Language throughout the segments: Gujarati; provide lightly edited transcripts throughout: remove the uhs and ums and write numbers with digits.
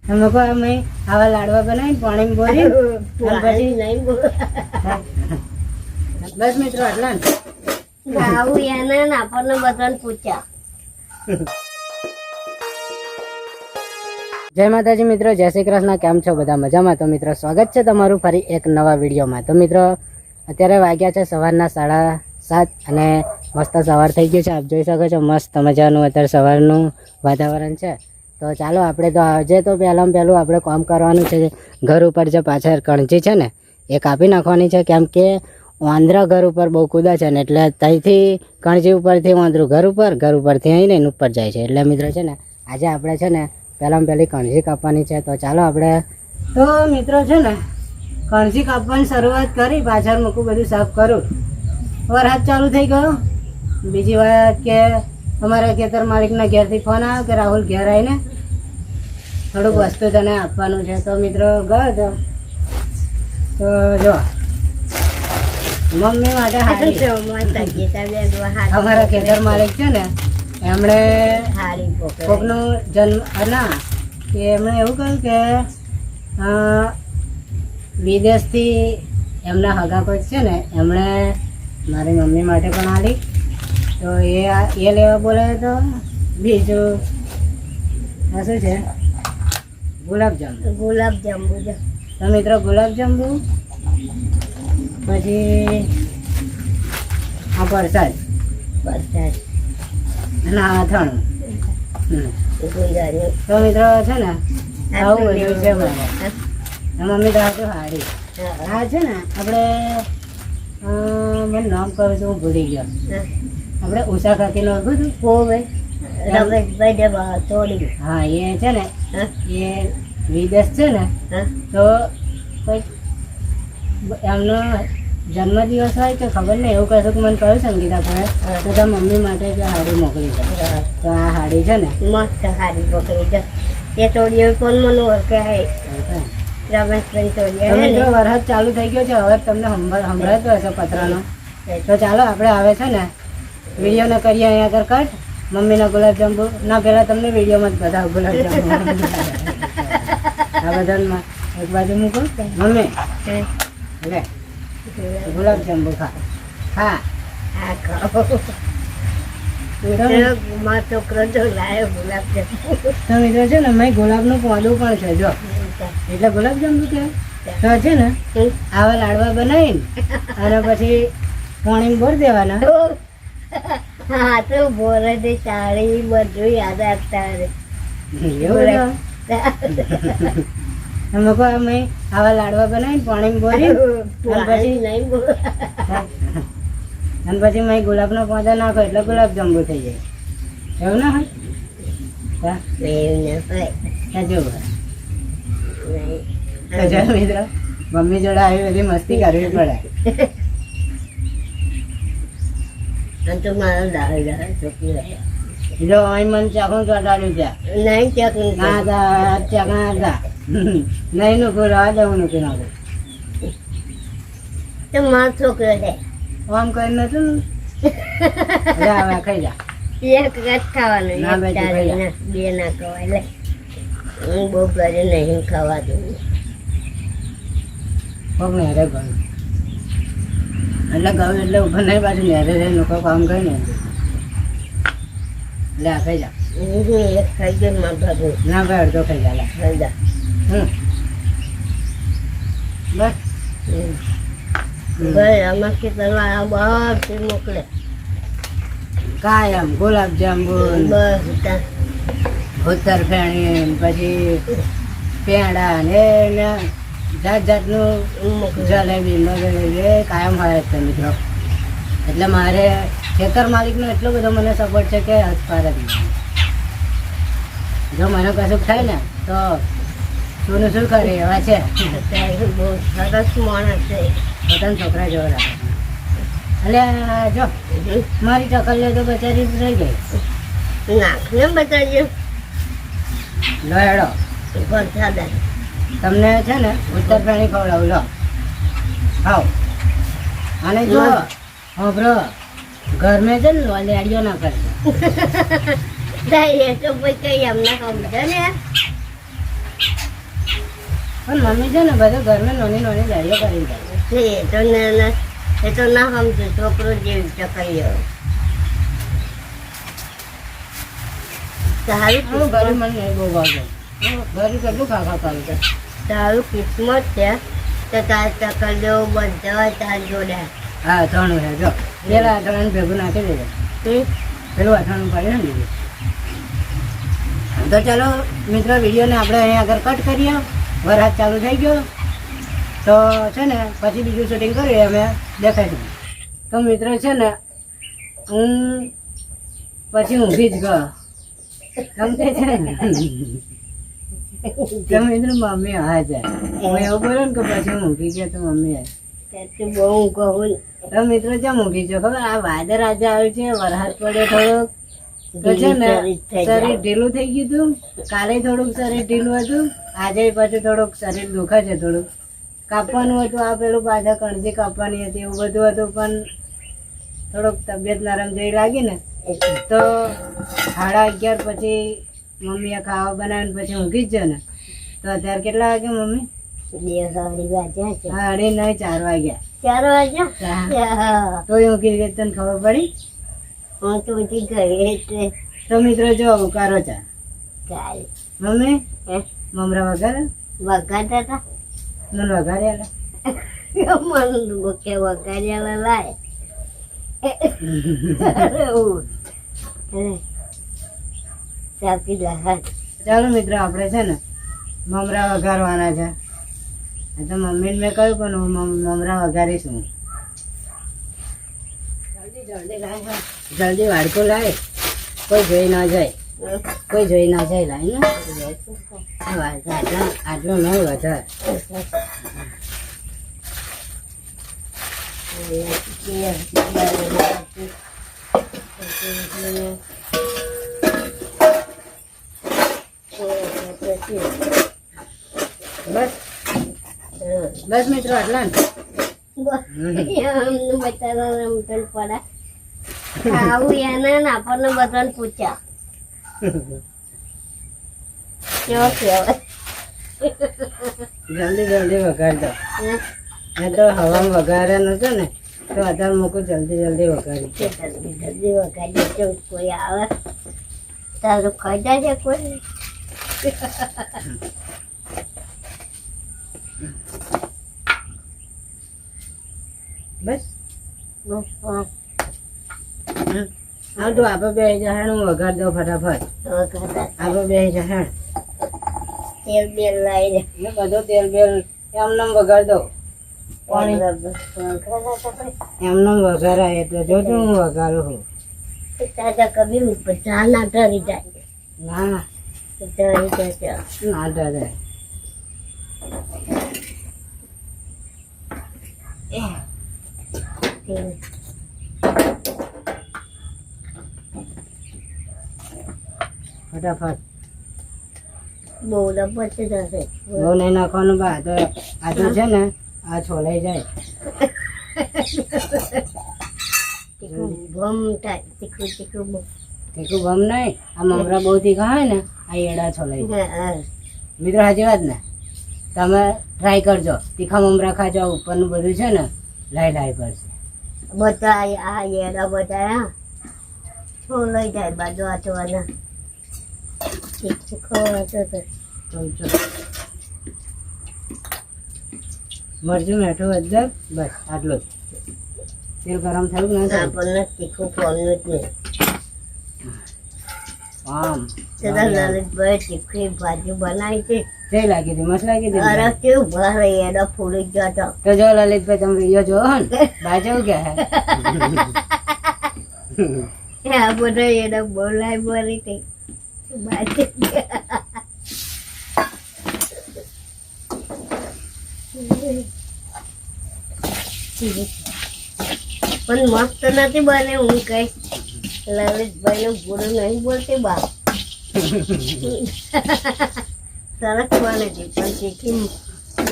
અમે કો અમે આવા લાડવા બનાવીને પાણી બોરી પછી નહીં બોલ બસ મિત્રો આટલા આવું એને ને આપણને બધાને પૂછ્યા. જય માતાજી મિત્રો, જય શ્રી કૃષ્ણ. કેમ છો બધા? મજામાં? તો મિત્રો સ્વાગત છે તમારું ફરી એક નવા વિડીયોમાં. તો મિત્રો અત્યારે વાગ્યા છે સવારના 7:30 અને મસ્ત સવાર થઈ ગયું છે. આપ જોઈ શકો છો મસ્ત મજાનું અત્યારે સવારનું વાતાવરણ છે. તો ચાલો આપણે તો આજે તો પહેલું આપણે કામ કરવાનું છે. ઘર ઉપર જે પાછળ કણચી છે ને એ કાપી નાખવાની છે, કેમ કે વાંદરા ઘર ઉપર બહુ કૂદા છે ને એટલે ત્યાંથી કણચી ઉપરથી વાંદરું ઘર ઉપરથી આવીને એને ઉપર જાય છે. એટલે મિત્રો છે ને આજે આપણે છે ને પહેલી કણસી કાપવાની છે. તો ચાલો આપણે તો મિત્રો છે ને કણસી કાપવાની શરૂઆત કરી. પાછળ મૂકું બધું સાફ કરું. વરસાદ ચાલુ થઈ ગયો. બીજી વાત કે અમારા ખેતર માલિકના ઘેરથી ફોન આવ્યો કે રાહુલ ઘેર આવીને થોડુંક વસ્તુ તને આપવાનું છે. તો મિત્રો ગયો તો જો મમ્મી માટે અમારા ખેતર માલિક છે ને એમણે કોકનો જન્મ ના એમણે એવું કહ્યું કે વિદેશથી એમના હગા કોઈ છે ને એમણે મારી મમ્મી માટે પણ આલી. તો એ લેવા બોલાયો. તો બીજું આ શું છે? ગુલાબજાંબુ. તો મિત્રો ગુલાબજાંબુ, પછી આ પ્રસાદ અને આ અથાણું. તો મિત્રો છે ને આવું બધું છે મારે. મમ્મી તો હતું હાડી. આ છે ને આપણે મને નામ કહું છું, હું ભૂલી ગયો. આપણે ઉષા કાકીનો હતું હા એ છે ને એ વિદેશ છે ને તો કંઈક એમનો જન્મદિવસ હોય કે ખબર નહીં એવું કશું મને કહ્યું સંગીતા ભાઈ તો તાર મમ્મી માટે કે હાડી મોકલી છે. તો આ હાડી છે ને મસ્ત હાડી મોકલી છે. એ તોડીઓ કોણ મને ઓળખે વરસાદ ચાલુ થઈ ગયો છે. હવે તમને સંભળાતો હશે પતરાનો. તો ચાલો આપણે આવે છે ને વિડીયોને કરીએ અહીંયા આગળ કટ. મમ્મીના ગુલાબજાંબુ ના પહેલાં તમને વિડીયોમાં જ બતાવું ગુલાબજાંબુ. આ બધામાં એક બાજુ મૂકો. મમ્મી લે ગુલાબજાંબુ ખા. તો મિત્રો છે ને મેં ગુલાબનું પોદું પણ છે જો, એટલે ગુલાબજાંબુ કે તો છે ને આવા લાડવા બનાવીને અને પછી પાણી બોર દેવાના. હા તો બોરે તે સાડી બધું યાદ આપતા અમે કહો અમે આવા લાડવા બનાવીને પાણી બોરી અને પછી મેં ગુલાબનો પોદા નાખો એટલે ગુલાબજાંબુ થઈ જાય. એવું ના હોય? મિત્રો મમ્મી જોડે આવી બધી મસ્તી કરવી પડે. જો અહીં મને ચાકું ચોટાડ્યું છે. નહીં ચાકું નહીં નું રવા દેવું નથી નાખું. તો મારો છોકરો છે આમ કરી નતું હવે ખાઈ જા. એક જ ખાવાનું બે ના ખવાય. લે હું બહુ ઘરે નહીં ખાવા દઉં. કોક નેરે ગયું એટલે ગયું એટલે ઉભા નહીં પાછું નેરે રહી લોકો કામ કરે ને એટલે આ ખાઈ જા. એક ખાઈ ગયો મારા બાબુ. ના ભાઈ અડધો ખાઈ જા. ખાઈ જા. બસ ભાઈ આમાં ખેતરમાં બધું મોકલે. કાયમ ગુલાબજાંબુ, ઉત્તર ફેણી, પછી પેંડા ને જાત જાતનું જલેબી મગરેબી એ કાયમ હોય જ મિત્રો. એટલે મારે ખેતર માલિકનો એટલો બધો મને સપોર્ટ છે કે હદ જ નહીં. જો મને કશું થાય ને તો સોનું શું કરે એવા છે. બહુ સરસ માણસ છે. પોતાના છોકરા જેવો રાખે. એટલે જો મારી ટકલ લે તો બચારી રહી ગઈ. નાખને બતાવજો લો હેડો તમને છે ને ઉત્તર પ્રાણી ખવડાવું. લો ખાઓ. અને જો બ્રો ઘર મેં છે ને લેડીઓ ના કરજો. એ તો ભાઈ કઈ એમને સમજો ને પણ મમ્મી છે ને બધું ઘરમાં નાની નાની ગાડીઓ કરી દે. એ તો ના સમજુ છોકરો જેવી ચકરીઓ આનું ઘરે મને નહીં બહુ ભાવે. ઘરે કેટલું ખાખા કરું છે. તારું કિસ્મત છે તો તાર ચકલીઓ બધા તાર જોડે હા અથાણું છે જો પેલા અથાણાને ભેગું નાખી દેજો. પેલું અથાણું પાડ્યું ને બીજું. તો ચાલો મિત્રો વિડીયોને આપણે અહીંયા આગળ કટ કરીએ. વરસાદ ચાલુ થઈ ગયો તો છે ને પછી બીજું શૂટિંગ કરીએ અમે દેખાઈ દઉં. તો મિત્રો છે ને હું પછી ઊંઘી જ ગયો. ગમતે છે ને તો મિત્રો મમ્મી હા છે હું એવું બોલ્યો ને કે પછી ઊંઘી ગયા તો મમ્મી હા. ત્યાંથી બહુ કહું તો મિત્રો કેમ ઊંઘી છો ખબર આ વાદળ આજે આવ્યું છે વરસાદ પડ્યો થોડોક તો છે ને શરીર ઢીલું થઈ ગયું હતું. કાલે થોડુંક શરીર ઢીલું હતું આજે પાછું થોડુંક શરીર દુખે છે. થોડુંક કાપવાનું હતું આ પેલું પાછા કણજી કાપવાની હતી એવું બધું હતું પણ થોડુંક તબિયત નરમ જેવી લાગી ને તો 11:30 પછી મમ્મીએ ખાવા બનાવીને પછી ઊંઘી જ છે ને. તો અત્યારે કેટલા વાગે મમ્મી? 2:30 વાગ્યા છે. 3:30 4 વાગ્યા. 4 વાગ્યા તો ઊંઘી ગઈ તને ખબર પડી? હું તો ઉઠી ગઈ એટલે તો મિત્રો જો ઉકારો છે કાલ મમ્મી મમરા વઘારે વગાડતા હતા મને વઘાર્યા મને કે વગાડ્યા લાય ચાપી લાય ચાલો મિત્રો આપણે છે ને મમરા વઘારવાના છે. તો મમ્મીને મેં કહ્યું પણ હું મમરા વઘારીશું. જલ્દી જલ્દી લાય જલ્દી વાડકો લાય કોઈ જોઈ ના જાય કોઈ જોઈ ના જાય લાય ને આટલો નહીં વધારે. બસ બસ મિત્રો આટલા ને બચારા રમતન પડે આવું એને ને આપણને બધાને પૂછ્યા કેવો કહેવાય જલ્દી જલ્દી વઘાર દો. મેં તો હવામાં વઘાર્યા નતો ને તો અત્યારે મૂકું જલ્દી જલ્દી વઘારી. જલ્દી જલ્દી વગાડી જો કોઈ આવે તારું ખાઈ જાય છે કોઈ બસ બસ હા તો આપણે બે જણ હું વઘાર દઉં ફટાફટ. આપણે બે જણ તેલ બેલ લાવી ને બધું તેલ બેલ એમને વઘાર દઉં. પાણી એમને વઘારાય એટલે જોજો હું વઘારું છું. તાજા કભી બધા ના ડરી જાય ના ડરી જાય ના ડરે. ફટાફટ બહુ ડબ્બત જશે બહુ નહીં નાખવાનું બા તો આ તો છે ને આ છોલાઈ જાય. ભમ થાય તીખું તીખું બહુ તીખું ભમ નહીં આ મમરા બહુ તીખા હોય ને આ એડા છોલાઈ જાય. મિત્રો સાચી વાત ને તમે ટ્રાય કરજો તીખા મમરા ખાજો ઉપરનું બધું છે ને લાઈ કરશે બધા આ એડા બધા છોલાઈ જાય બાજુ આચવાના તીખું ખવાતો મરચું મીઠું બધું બસ આટલું જ. તેલ ગરમ થયું કે ના થયું? આપણને તીખું ખવાનું જ નહીં આમ લલિતભાઈ તીખી ભાજી બનાવી છે કેવી લાગી હતી? મસ્ત લાગી હતી? અરે કેવું ભારે એડા ફૂલી ગયા હતા તો જો લલિતભાઈ તમે વિડીયો જોવો ને બાજુ ગયા આ બધા એડા બોલાય બોલી હતી બાજી પણ મસ્ત નથી બને હું કઈ લલિતભાઈ નું પૂરું નહીં બોલતી બા સરસ બને છે પણ તીખી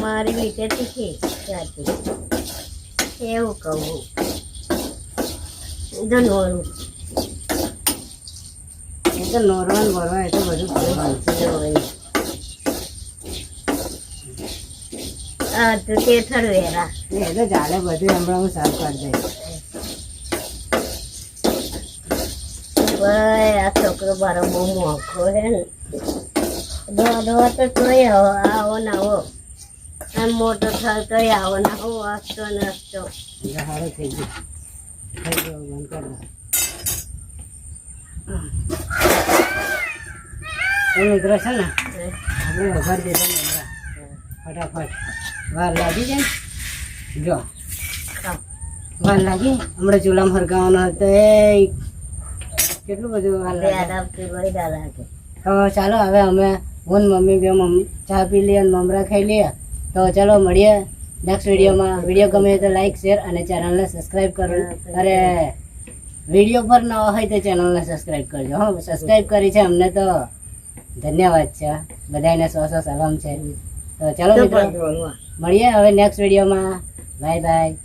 મારી રીતે તીખી સાચી એવું કહું ધનવાળું એ તો નોરવાનું ભરવા એ તો બધું ભરવાનું છે. તું તેથર વેરા એ તો ચાલે બધું હમણાં હું સાફ કરી દઈશ. ભાઈ આ છોકરો મારો બહુ મોંઘો હે ને દવા તો તોય આવો ને આવો આમ મોટો થાય તોય આવો ને આવો હસતો ને હસતો એટલે સારું થઈ ગયું. થઈ ગયું, બંધ કરી દો. તો મિત્રો છે ને આપણે વઘાર દીધો મમરા ફટાફટ. વાર લાગી જાય ને? જો ખાવ વાર લાગી હમણાં ચૂલામાં હરગાવાનો હતો એ કેટલું બધું વાર બે લાગે. આરામથી વૈદા લાગે તો ચાલો હવે અમે હું ને મમ્મી બે ચા પી લઈએ અને મમરા ખાઈ લઈએ. તો ચાલો મળીએ નેક્સ્ટ વિડીયોમાં. વિડીયો ગમે તો લાઈક શેર અને ચેનલને સબસ્ક્રાઈબ કરો. અરે વિડીયો પર ન હોય તો ચેનલને સબસ્ક્રાઈબ કરજો. હા, સબસ્ક્રાઈબ કરી છે અમને તો ધન્યવાદ છે. બધાને સો સલામ છે. તો ચાલો મિત્રો મળીએ હવે નેક્સ્ટ વિડીયોમાં. Bye bye.